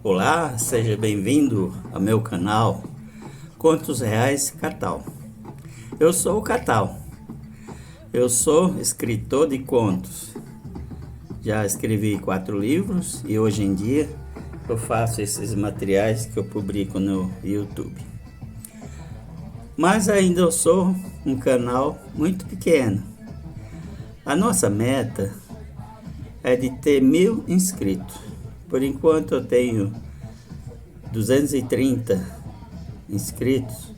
Olá, seja bem-vindo ao meu canal Contos Reais Catal. Eu sou o Catal. Eu sou escritor de contos. Já escrevi 4 livros e hoje em dia eu faço esses materiais que eu publico no YouTube. Mas ainda eu sou um canal muito pequeno. A nossa meta é de ter 1000 inscritos. Por enquanto eu tenho 230 inscritos,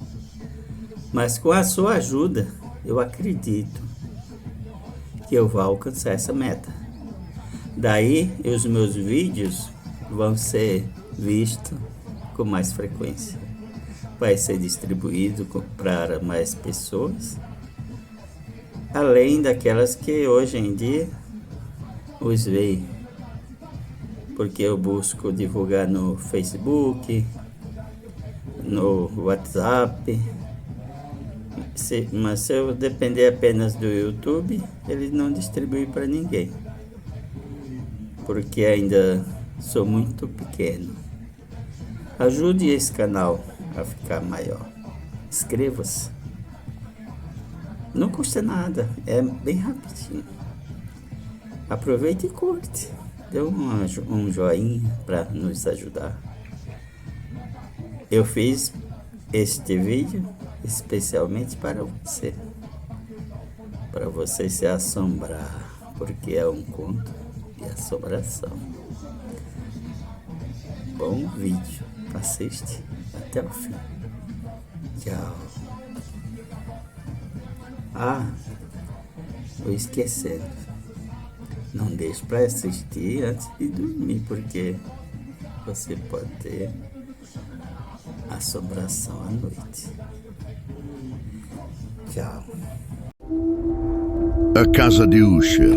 mas com a sua ajuda eu acredito que eu vou alcançar essa meta. Daí os meus vídeos vão ser vistos com mais frequência. Vai ser distribuído para mais pessoas, além daquelas que hoje em dia os veem. Porque eu busco divulgar no Facebook, no WhatsApp. Mas se eu depender apenas do YouTube, ele não distribui para ninguém. Porque ainda sou muito pequeno. Ajude esse canal a ficar maior. Inscreva-se. Não custa nada, é bem rapidinho. Aproveite e curte. Dê um joinha para nos ajudar. Eu fiz este vídeo especialmente para você se assombrar, porque é um conto de assombração. Bom vídeo, assiste até o fim. Tchau. Vou esquecendo. Não deixe para assistir antes de dormir, porque você pode ter assombração à noite. Tchau. A Casa de Usher.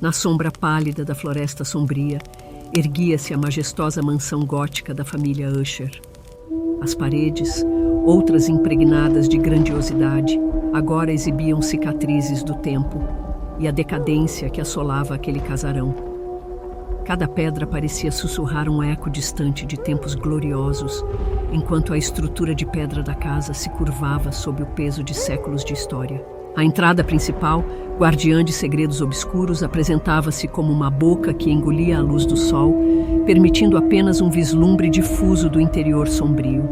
Na sombra pálida da floresta sombria, erguia-se a majestosa mansão gótica da família Usher. As paredes, outras impregnadas de grandiosidade, agora exibiam cicatrizes do tempo e a decadência que assolava aquele casarão. Cada pedra parecia sussurrar um eco distante de tempos gloriosos, enquanto a estrutura de pedra da casa se curvava sob o peso de séculos de história. A entrada principal, guardiã de segredos obscuros, apresentava-se como uma boca que engolia a luz do sol, permitindo apenas um vislumbre difuso do interior sombrio.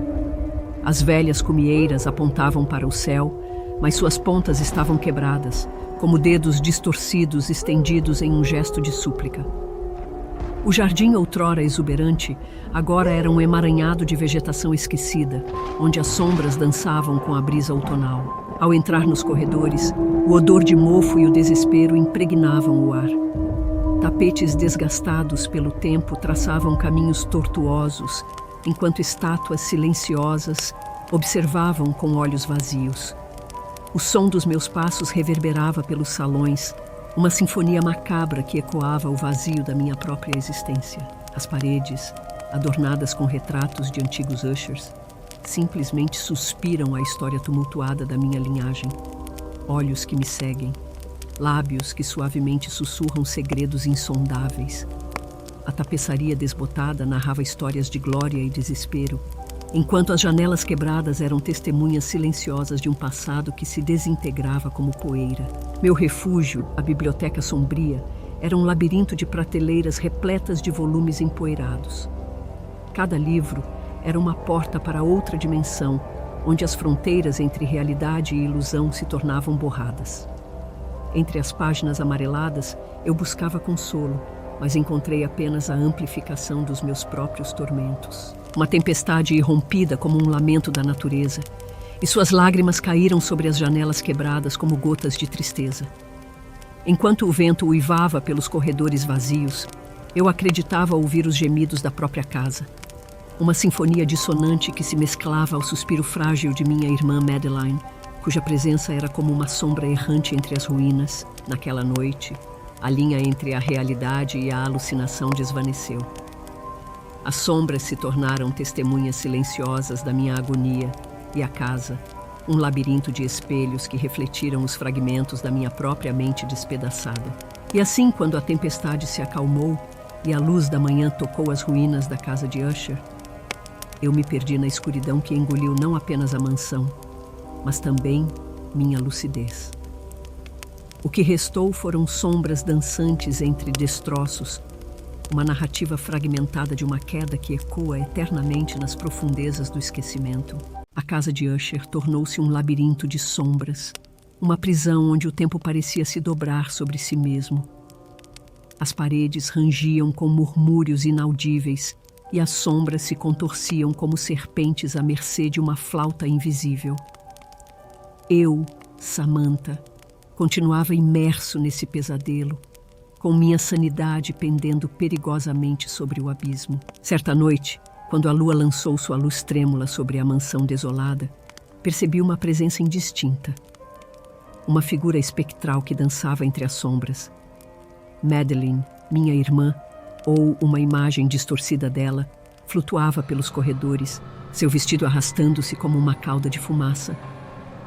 As velhas cumieiras apontavam para o céu, mas suas pontas estavam quebradas, como dedos distorcidos estendidos em um gesto de súplica. O jardim outrora exuberante agora era um emaranhado de vegetação esquecida, onde as sombras dançavam com a brisa outonal. Ao entrar nos corredores, o odor de mofo e o desespero impregnavam o ar. Tapetes desgastados pelo tempo traçavam caminhos tortuosos, enquanto estátuas silenciosas observavam com olhos vazios. O som dos meus passos reverberava pelos salões, uma sinfonia macabra que ecoava o vazio da minha própria existência. As paredes, adornadas com retratos de antigos Ushers, simplesmente suspiram a história tumultuada da minha linhagem. Olhos que me seguem, lábios que suavemente sussurram segredos insondáveis. A tapeçaria desbotada narrava histórias de glória e desespero, enquanto as janelas quebradas eram testemunhas silenciosas de um passado que se desintegrava como poeira. Meu refúgio, a biblioteca sombria, era um labirinto de prateleiras repletas de volumes empoeirados. Cada livro era uma porta para outra dimensão, onde as fronteiras entre realidade e ilusão se tornavam borradas. Entre as páginas amareladas, eu buscava consolo, mas encontrei apenas a amplificação dos meus próprios tormentos. Uma tempestade irrompida como um lamento da natureza, e suas lágrimas caíram sobre as janelas quebradas como gotas de tristeza. Enquanto o vento uivava pelos corredores vazios, eu acreditava ouvir os gemidos da própria casa. Uma sinfonia dissonante que se mesclava ao suspiro frágil de minha irmã Madeline, cuja presença era como uma sombra errante entre as ruínas. Naquela noite, a linha entre a realidade e a alucinação desvaneceu. As sombras se tornaram testemunhas silenciosas da minha agonia, e a casa, um labirinto de espelhos que refletiram os fragmentos da minha própria mente despedaçada. E assim, quando a tempestade se acalmou, e a luz da manhã tocou as ruínas da casa de Usher, eu me perdi na escuridão que engoliu não apenas a mansão, mas também minha lucidez. O que restou foram sombras dançantes entre destroços, uma narrativa fragmentada de uma queda que ecoa eternamente nas profundezas do esquecimento. A casa de Usher tornou-se um labirinto de sombras, uma prisão onde o tempo parecia se dobrar sobre si mesmo. As paredes rangiam com murmúrios inaudíveis e as sombras se contorciam como serpentes à mercê de uma flauta invisível. Eu, Samantha, continuava imerso nesse pesadelo, com minha sanidade pendendo perigosamente sobre o abismo. Certa noite, quando a lua lançou sua luz trêmula sobre a mansão desolada, percebi uma presença indistinta. Uma figura espectral que dançava entre as sombras. Madeline, minha irmã, ou uma imagem distorcida dela, flutuava pelos corredores, seu vestido arrastando-se como uma cauda de fumaça.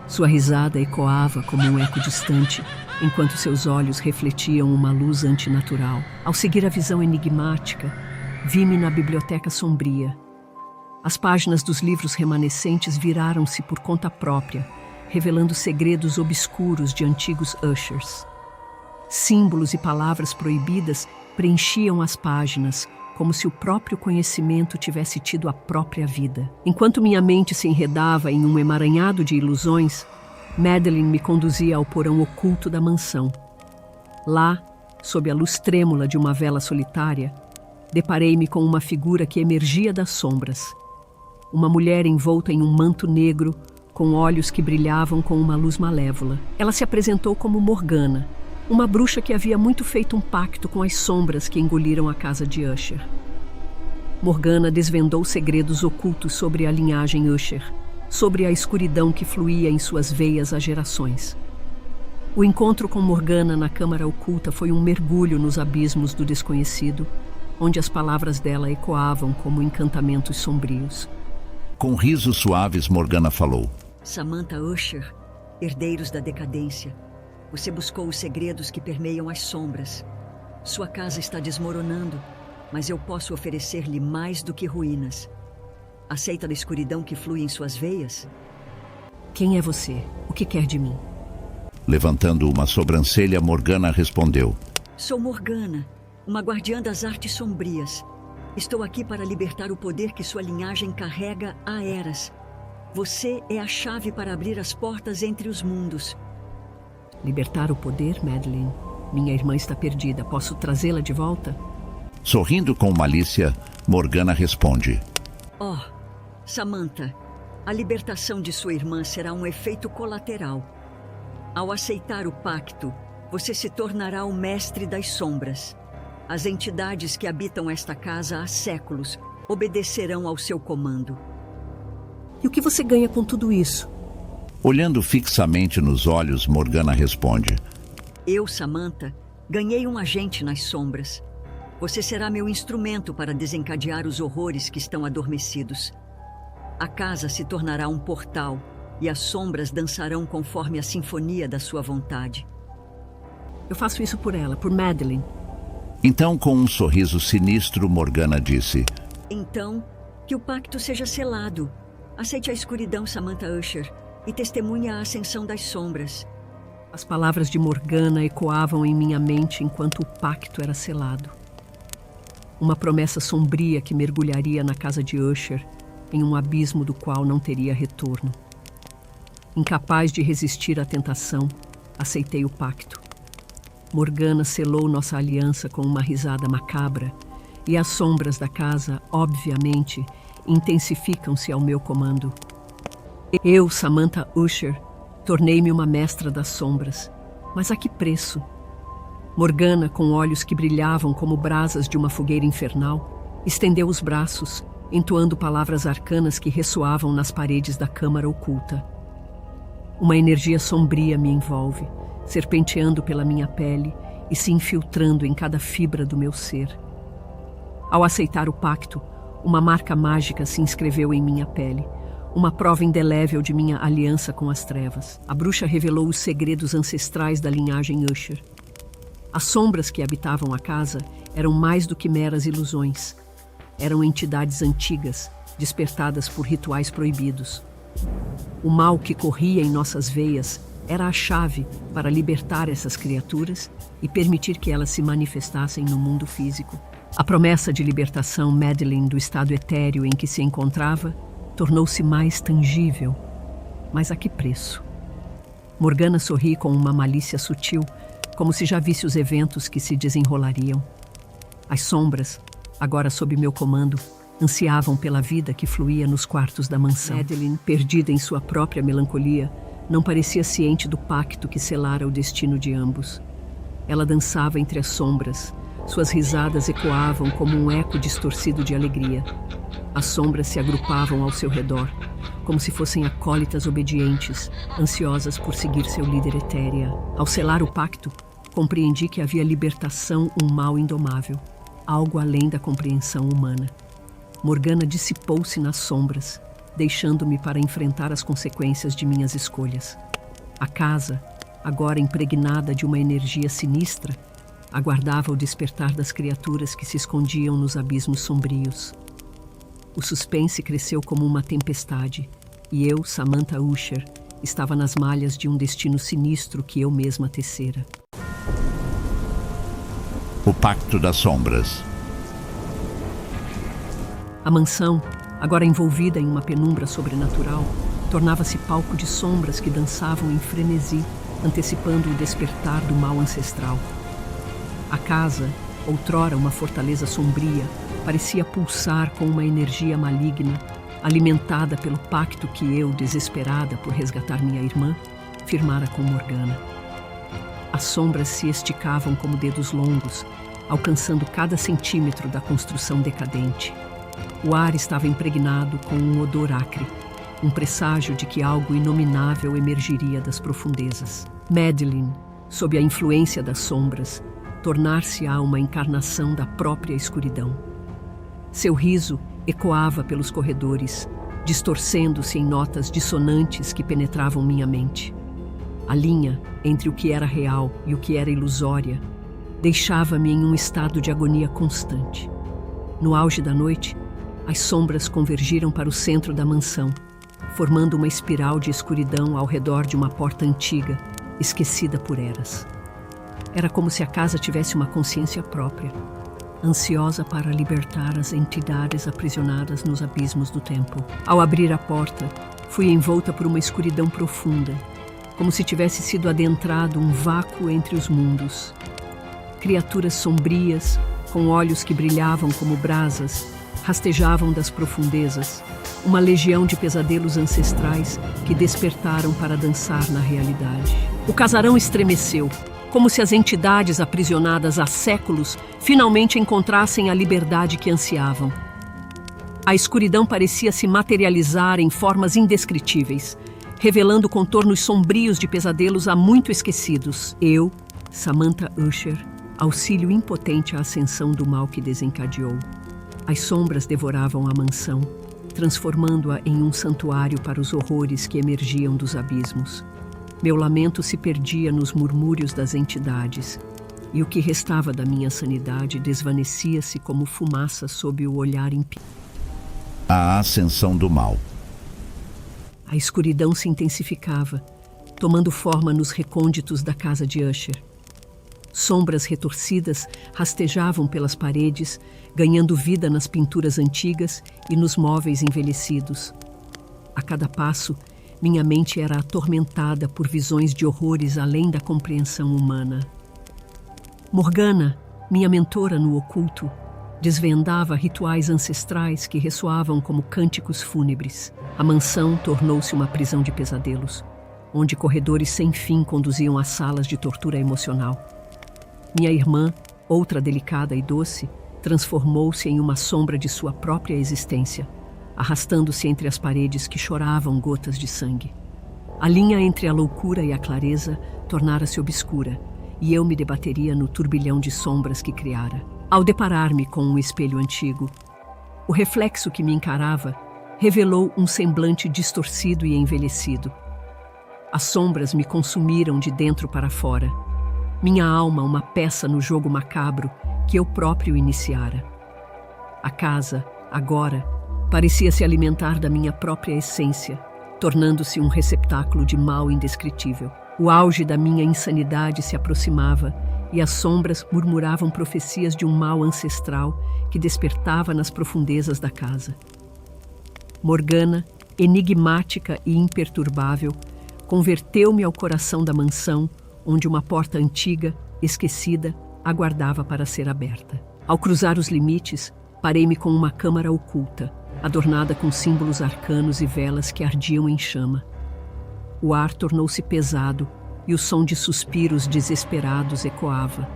Sua risada ecoava como um eco distante, enquanto seus olhos refletiam uma luz antinatural. Ao seguir a visão enigmática, vi-me na biblioteca sombria. As páginas dos livros remanescentes viraram-se por conta própria, revelando segredos obscuros de antigos Ushers. Símbolos e palavras proibidas preenchiam as páginas, como se o próprio conhecimento tivesse tido a própria vida. Enquanto minha mente se enredava em um emaranhado de ilusões, Madeline me conduzia ao porão oculto da mansão. Lá, sob a luz trêmula de uma vela solitária, deparei-me com uma figura que emergia das sombras. Uma mulher envolta em um manto negro, com olhos que brilhavam com uma luz malévola. Ela se apresentou como Morgana, uma bruxa que havia muito feito um pacto com as sombras que engoliram a casa de Usher. Morgana desvendou segredos ocultos sobre a linhagem Usher, sobre a escuridão que fluía em suas veias há gerações. O encontro com Morgana na câmara oculta foi um mergulho nos abismos do desconhecido, onde as palavras dela ecoavam como encantamentos sombrios. Com risos suaves, Morgana falou. Samantha Usher, herdeiros da decadência. Você buscou os segredos que permeiam as sombras. Sua casa está desmoronando, mas eu posso oferecer-lhe mais do que ruínas. Aceita a escuridão que flui em suas veias? Quem é você? O que quer de mim? Levantando uma sobrancelha, Morgana respondeu. Sou Morgana, uma guardiã das artes sombrias. Estou aqui para libertar o poder que sua linhagem carrega há eras. Você é a chave para abrir as portas entre os mundos. Libertar o poder, Madeline? Minha irmã está perdida. Posso trazê-la de volta? Sorrindo com malícia, Morgana responde. Oh, Samantha, a libertação de sua irmã será um efeito colateral. Ao aceitar o pacto, você se tornará o mestre das sombras. As entidades que habitam esta casa há séculos obedecerão ao seu comando. E o que você ganha com tudo isso? Olhando fixamente nos olhos, Morgana responde. Eu, Samantha, ganhei um agente nas sombras. Você será meu instrumento para desencadear os horrores que estão adormecidos. A casa se tornará um portal e as sombras dançarão conforme a sinfonia da sua vontade. Eu faço isso por ela, por Madeline. Então, com um sorriso sinistro, Morgana disse. Então, que o pacto seja selado. Aceite a escuridão, Samantha Usher, e testemunhe a ascensão das sombras. As palavras de Morgana ecoavam em minha mente enquanto o pacto era selado. Uma promessa sombria que mergulharia na casa de Usher em um abismo do qual não teria retorno. Incapaz de resistir à tentação, aceitei o pacto. Morgana selou nossa aliança com uma risada macabra e as sombras da casa, obviamente, intensificam-se ao meu comando. Eu, Samantha Usher, tornei-me uma mestra das sombras. Mas a que preço? Morgana, com olhos que brilhavam como brasas de uma fogueira infernal, estendeu os braços, entoando palavras arcanas que ressoavam nas paredes da câmara oculta. Uma energia sombria me envolve, serpenteando pela minha pele e se infiltrando em cada fibra do meu ser. Ao aceitar o pacto, uma marca mágica se inscreveu em minha pele, uma prova indelével de minha aliança com as trevas. A bruxa revelou os segredos ancestrais da linhagem Usher. As sombras que habitavam a casa eram mais do que meras ilusões. Eram entidades antigas, despertadas por rituais proibidos. O mal que corria em nossas veias era a chave para libertar essas criaturas e permitir que elas se manifestassem no mundo físico. A promessa de libertação Madeline do estado etéreo em que se encontrava tornou-se mais tangível. Mas a que preço? Morgana sorri com uma malícia sutil, como se já visse os eventos que se desenrolariam. As sombras, agora sob meu comando, ansiavam pela vida que fluía nos quartos da mansão. Madeline, perdida em sua própria melancolia, não parecia ciente do pacto que selara o destino de ambos. Ela dançava entre as sombras, suas risadas ecoavam como um eco distorcido de alegria. As sombras se agrupavam ao seu redor, como se fossem acólitas obedientes, ansiosas por seguir seu líder etérea. Ao selar o pacto, compreendi que havia libertação um mal indomável, algo além da compreensão humana. Morgana dissipou-se nas sombras, deixando-me para enfrentar as consequências de minhas escolhas. A casa, agora impregnada de uma energia sinistra, aguardava o despertar das criaturas que se escondiam nos abismos sombrios. O suspense cresceu como uma tempestade, e eu, Samantha Usher, estava nas malhas de um destino sinistro que eu mesma tecera. O Pacto das Sombras. A mansão, agora envolvida em uma penumbra sobrenatural, tornava-se palco de sombras que dançavam em frenesi, antecipando o despertar do mal ancestral. A casa, outrora uma fortaleza sombria, parecia pulsar com uma energia maligna, alimentada pelo pacto que eu, desesperada por resgatar minha irmã, firmara com Morgana. As sombras se esticavam como dedos longos, alcançando cada centímetro da construção decadente. O ar estava impregnado com um odor acre, um presságio de que algo inominável emergiria das profundezas. Madeline, sob a influência das sombras, tornar-se-á uma encarnação da própria escuridão. Seu riso ecoava pelos corredores, distorcendo-se em notas dissonantes que penetravam minha mente. A linha entre o que era real e o que era ilusória deixava-me em um estado de agonia constante. No auge da noite, as sombras convergiram para o centro da mansão, formando uma espiral de escuridão ao redor de uma porta antiga, esquecida por eras. Era como se a casa tivesse uma consciência própria, ansiosa para libertar as entidades aprisionadas nos abismos do tempo. Ao abrir a porta, fui envolta por uma escuridão profunda, como se tivesse sido adentrado um vácuo entre os mundos. Criaturas sombrias, com olhos que brilhavam como brasas, rastejavam das profundezas, uma legião de pesadelos ancestrais que despertaram para dançar na realidade. O casarão estremeceu, como se as entidades aprisionadas há séculos finalmente encontrassem a liberdade que ansiavam. A escuridão parecia se materializar em formas indescritíveis, revelando contornos sombrios de pesadelos há muito esquecidos. Eu, Samantha Usher, auxílio impotente à ascensão do mal que desencadeou. As sombras devoravam a mansão, transformando-a em um santuário para os horrores que emergiam dos abismos. Meu lamento se perdia nos murmúrios das entidades, e o que restava da minha sanidade desvanecia-se como fumaça sob o olhar impiedoso. A ascensão do mal. A escuridão se intensificava, tomando forma nos recônditos da casa de Usher. Sombras retorcidas rastejavam pelas paredes, ganhando vida nas pinturas antigas e nos móveis envelhecidos. A cada passo, minha mente era atormentada por visões de horrores além da compreensão humana. Morgana, minha mentora no oculto, desvendava rituais ancestrais que ressoavam como cânticos fúnebres. A mansão tornou-se uma prisão de pesadelos, onde corredores sem fim conduziam a salas de tortura emocional. Minha irmã, outra delicada e doce, transformou-se em uma sombra de sua própria existência, arrastando-se entre as paredes que choravam gotas de sangue. A linha entre a loucura e a clareza tornara-se obscura, e eu me debateria no turbilhão de sombras que criara. Ao deparar-me com um espelho antigo, o reflexo que me encarava revelou um semblante distorcido e envelhecido. As sombras me consumiram de dentro para fora. minha alma uma peça no jogo macabro que eu próprio iniciara. A casa, agora, parecia se alimentar da minha própria essência, tornando-se um receptáculo de mal indescritível. O auge da minha insanidade se aproximava e as sombras murmuravam profecias de um mal ancestral que despertava nas profundezas da casa. Morgana, enigmática e imperturbável, converteu-me ao coração da mansão, onde uma porta antiga, esquecida, aguardava para ser aberta. Ao cruzar os limites, parei-me com uma câmara oculta, adornada com símbolos arcanos e velas que ardiam em chama. O ar tornou-se pesado e o som de suspiros desesperados ecoava.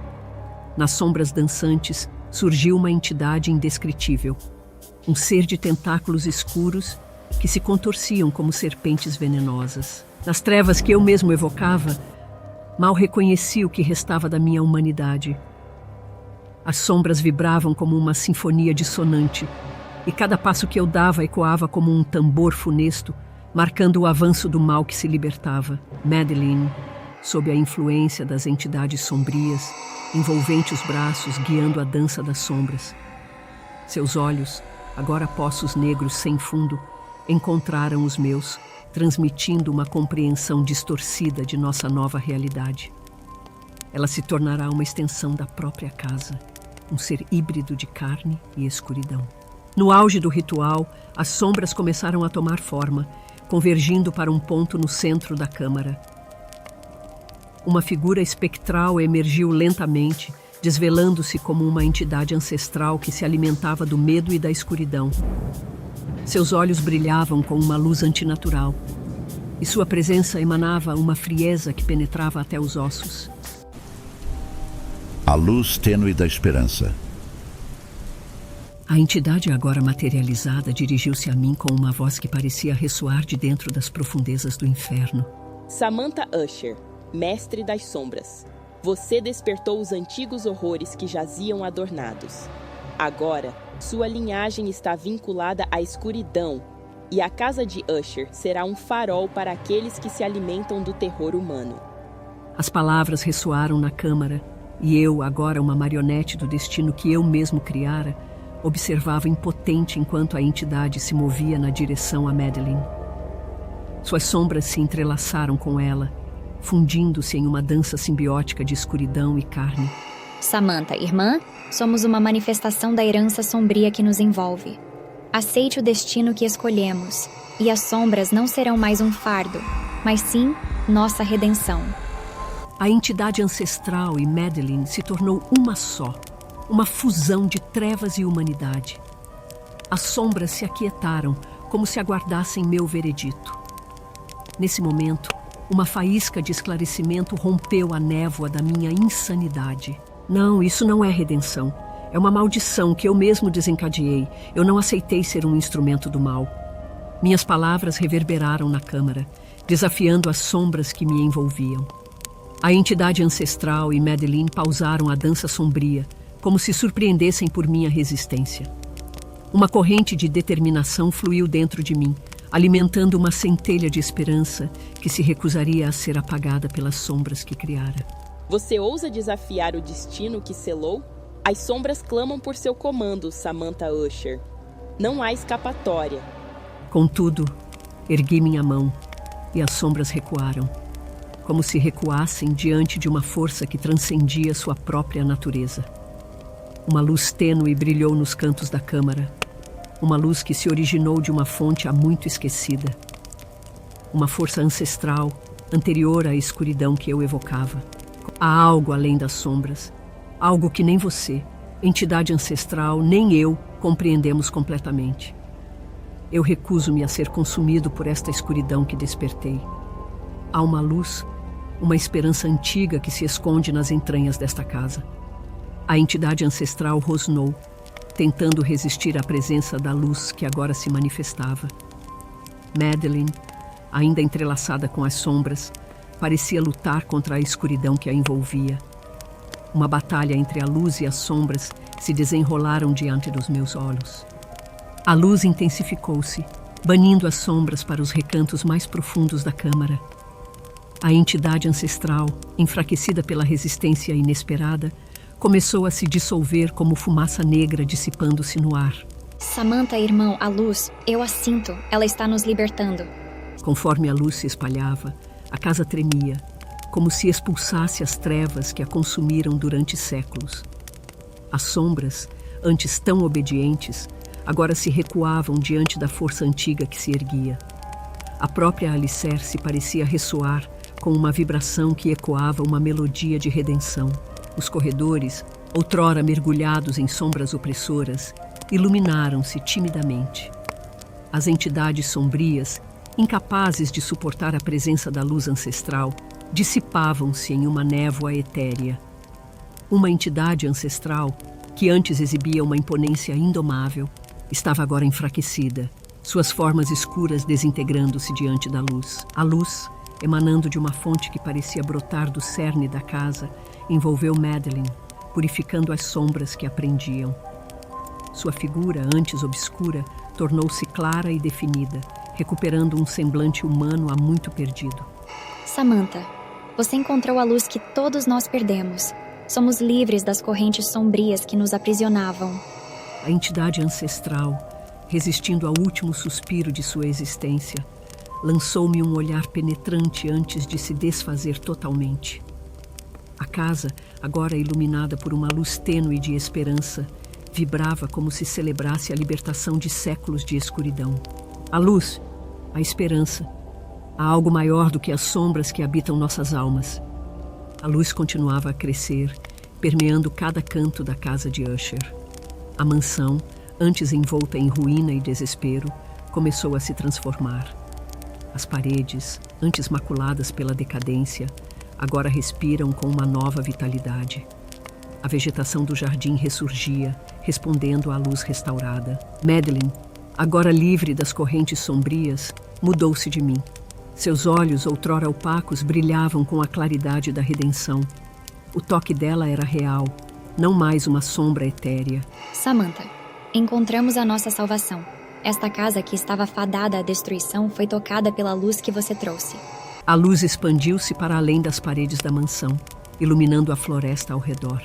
Nas sombras dançantes surgiu uma entidade indescritível, um ser de tentáculos escuros que se contorciam como serpentes venenosas. Nas trevas que eu mesmo evocava, mal reconheci o que restava da minha humanidade. As sombras vibravam como uma sinfonia dissonante, e cada passo que eu dava ecoava como um tambor funesto, marcando o avanço do mal que se libertava. Madeline, sob a influência das entidades sombrias, envolvente os braços, guiando a dança das sombras. Seus olhos, agora poços negros sem fundo, encontraram os meus, transmitindo uma compreensão distorcida de nossa nova realidade. Ela se tornará uma extensão da própria casa, um ser híbrido de carne e escuridão. No auge do ritual, as sombras começaram a tomar forma, convergindo para um ponto no centro da câmara. Uma figura espectral emergiu lentamente, desvelando-se como uma entidade ancestral que se alimentava do medo e da escuridão. Seus olhos brilhavam com uma luz antinatural, e sua presença emanava uma frieza que penetrava até os ossos. A luz tênue da esperança. A entidade agora materializada dirigiu-se a mim com uma voz que parecia ressoar de dentro das profundezas do inferno. Samantha Usher, mestre das sombras. Você despertou os antigos horrores que jaziam adornados. Agora, sua linhagem está vinculada à escuridão, e a casa de Usher será um farol para aqueles que se alimentam do terror humano. As palavras ressoaram na câmara, e eu, agora uma marionete do destino que eu mesmo criara, observava impotente enquanto a entidade se movia na direção a Madeline. Suas sombras se entrelaçaram com ela, fundindo-se em uma dança simbiótica de escuridão e carne. Samantha, irmã, somos uma manifestação da herança sombria que nos envolve. Aceite o destino que escolhemos, e as sombras não serão mais um fardo, mas sim nossa redenção. A entidade ancestral e Madeline se tornou uma só, uma fusão de trevas e humanidade. As sombras se aquietaram, como se aguardassem meu veredito. Nesse momento, uma faísca de esclarecimento rompeu a névoa da minha insanidade. Não, isso não é redenção. É uma maldição que eu mesmo desencadeei. Eu não aceitei ser um instrumento do mal. Minhas palavras reverberaram na câmara, desafiando as sombras que me envolviam. A entidade ancestral e Madeline pausaram a dança sombria, como se surpreendessem por minha resistência. Uma corrente de determinação fluiu dentro de mim, alimentando uma centelha de esperança que se recusaria a ser apagada pelas sombras que criara. Você ousa desafiar o destino que selou? As sombras clamam por seu comando, Samantha Usher. Não há escapatória. Contudo, ergui minha mão e as sombras recuaram, como se recuassem diante de uma força que transcendia sua própria natureza. Uma luz tênue brilhou nos cantos da câmara, uma luz que se originou de uma fonte há muito esquecida. Uma força ancestral, anterior à escuridão que eu evocava. Há algo além das sombras, algo que nem você, entidade ancestral, nem eu compreendemos completamente. Eu recuso-me a ser consumido por esta escuridão que despertei. Há uma luz, uma esperança antiga que se esconde nas entranhas desta casa. A entidade ancestral rosnou, tentando resistir à presença da luz que agora se manifestava. Madeline, ainda entrelaçada com as sombras, parecia lutar contra a escuridão que a envolvia. Uma batalha entre a luz e as sombras se desenrolaram diante dos meus olhos. A luz intensificou-se, banindo as sombras para os recantos mais profundos da câmara. A entidade ancestral, enfraquecida pela resistência inesperada, começou a se dissolver como fumaça negra dissipando-se no ar. Samantha, irmão, a luz, eu a sinto, ela está nos libertando. Conforme a luz se espalhava, a casa tremia, como se expulsasse as trevas que a consumiram durante séculos. As sombras, antes tão obedientes, agora se recuavam diante da força antiga que se erguia. A própria alicerce parecia ressoar com uma vibração que ecoava uma melodia de redenção. Os corredores, outrora mergulhados em sombras opressoras, iluminaram-se timidamente. As entidades sombrias, incapazes de suportar a presença da luz ancestral, dissipavam-se em uma névoa etérea. Uma entidade ancestral, que antes exibia uma imponência indomável, estava agora enfraquecida, suas formas escuras desintegrando-se diante da luz. A luz, emanando de uma fonte que parecia brotar do cerne da casa, envolveu Madeleine, purificando as sombras que a prendiam. Sua figura, antes obscura, tornou-se clara e definida, recuperando um semblante humano há muito perdido. Samantha, você encontrou a luz que todos nós perdemos. Somos livres das correntes sombrias que nos aprisionavam. A entidade ancestral, resistindo ao último suspiro de sua existência, lançou-me um olhar penetrante antes de se desfazer totalmente. A casa, agora iluminada por uma luz tênue de esperança, vibrava como se celebrasse a libertação de séculos de escuridão. A luz, a esperança, há algo maior do que as sombras que habitam nossas almas. A luz continuava a crescer, permeando cada canto da casa de Usher. A mansão, antes envolta em ruína e desespero, começou a se transformar. As paredes, antes maculadas pela decadência, agora respiram com uma nova vitalidade. A vegetação do jardim ressurgia, respondendo à luz restaurada. Madeleine, agora livre das correntes sombrias, mudou-se de mim. Seus olhos, outrora opacos, brilhavam com a claridade da redenção. O toque dela era real, não mais uma sombra etérea. Samantha, encontramos a nossa salvação. Esta casa que estava fadada à destruição foi tocada pela luz que você trouxe. A luz expandiu-se para além das paredes da mansão, iluminando a floresta ao redor.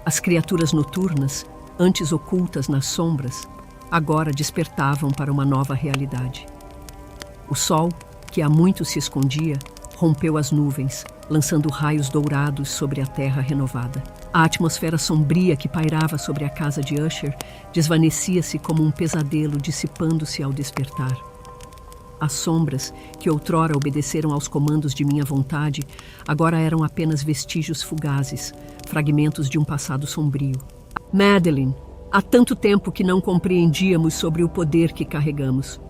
As criaturas noturnas, antes ocultas nas sombras, agora despertavam para uma nova realidade. O sol, que há muito se escondia, rompeu as nuvens, lançando raios dourados sobre a terra renovada. A atmosfera sombria que pairava sobre a casa de Usher desvanecia-se como um pesadelo dissipando-se ao despertar. As sombras, que outrora obedeceram aos comandos de minha vontade, agora eram apenas vestígios fugazes, fragmentos de um passado sombrio. Madeleine, há tanto tempo que não compreendíamos sobre o poder que carregamos.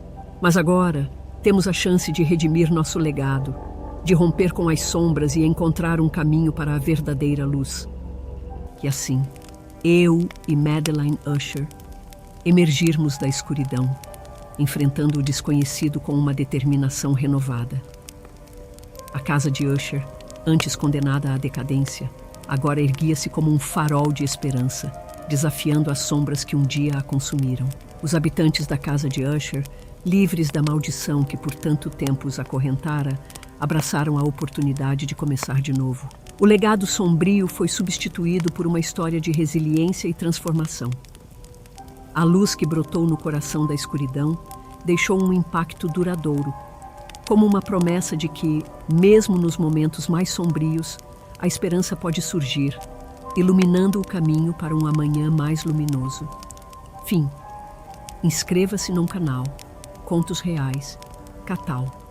Mas agora temos a chance de redimir nosso legado, de romper com as sombras e encontrar um caminho para a verdadeira luz. E assim, eu e Madeleine Usher emergirmos da escuridão, enfrentando o desconhecido com uma determinação renovada. A casa de Usher, antes condenada à decadência, agora erguia-se como um farol de esperança, desafiando as sombras que um dia a consumiram. Os habitantes da casa de Usher, livres da maldição que por tanto tempo os acorrentara, abraçaram a oportunidade de começar de novo. O legado sombrio foi substituído por uma história de resiliência e transformação. A luz que brotou no coração da escuridão deixou um impacto duradouro, como uma promessa de que, mesmo nos momentos mais sombrios, a esperança pode surgir, iluminando o caminho para um amanhã mais luminoso. Fim. Inscreva-se no canal Contos Reais, Catal.